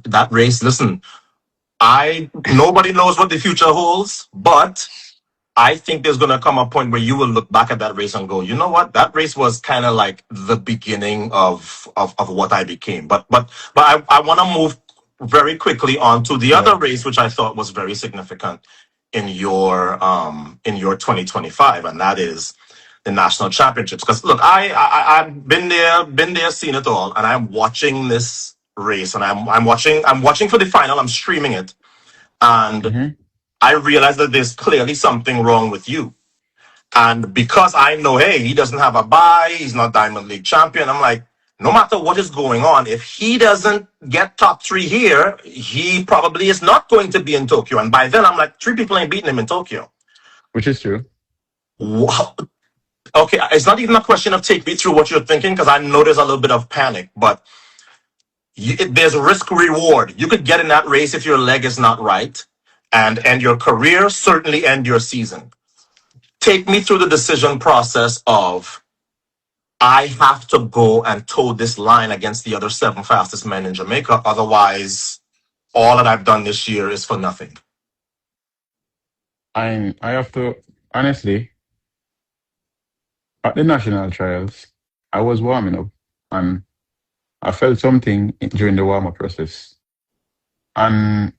that race. Listen, I nobody knows what the future holds, but I think there's gonna come a point where you will look back at that race and go, you know what, that race was kind of like the beginning of what I became. But I want to move very quickly on to the Yeah. other race, which I thought was very significant in your 2025, and that is the national championships. Because look, I've been there, seen it all, and I'm watching this race, and I'm watching for the final. I'm streaming it, and Hmm. I realize that there's clearly something wrong with you. And because I know, hey, he doesn't have a bye, he's not Diamond League champion, I'm like, no matter what is going on, if he doesn't get top three here, he probably is not going to be in Tokyo. And by then, I'm like, three people ain't beating him in Tokyo. Which is true. Wow. Okay, it's not even a question of take me through what you're thinking, because I know there's a little bit of panic, but there's risk reward. You could get in that race if your leg is not right, and end your career, certainly end your season. Take me through the decision process of I have to go and toe this line against the other seven fastest men in Jamaica. Otherwise, all that I've done this year is for nothing. I have to honestly, at the national trials, I was warming up and I felt something during the warm up process. And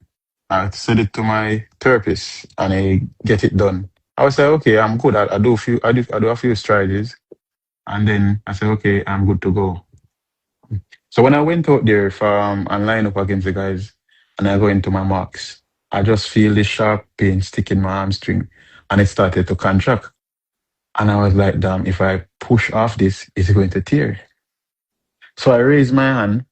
I said it to my therapist and I get it done. I was like, okay, I'm good. I do a few strides and then I said, okay, I'm good to go. So when I went out there from and line up against the guys and I go into my marks, I just feel this sharp pain stick in my hamstring and it started to contract. And I was like, damn, if I push off this, it's going to tear. So I raised my hand.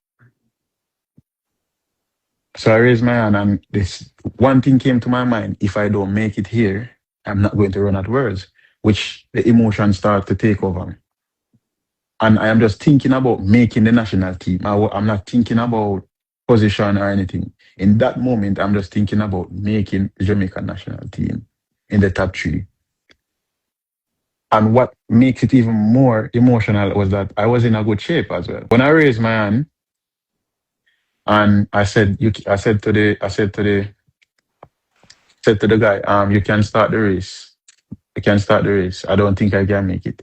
So I raised my hand and this one thing came to my mind. If I don't make it here, I'm not going to run at Worlds, which the emotions start to take over me. And I am just thinking about making the national team. I'm not thinking about position or anything. In that moment, I'm just thinking about making the Jamaican national team in the top three. And what makes it even more emotional was that I was in a good shape as well. When I raised my hand and I said to the guy, you can start the race. You can start the race. I don't think I can make it.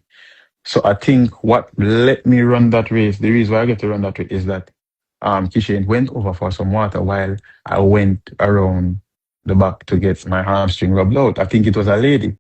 So I think what let me run that race, the reason why I get to run that race is that Kishan went over for some water while I went around the back to get my hamstring rubbed out. I think it was a lady.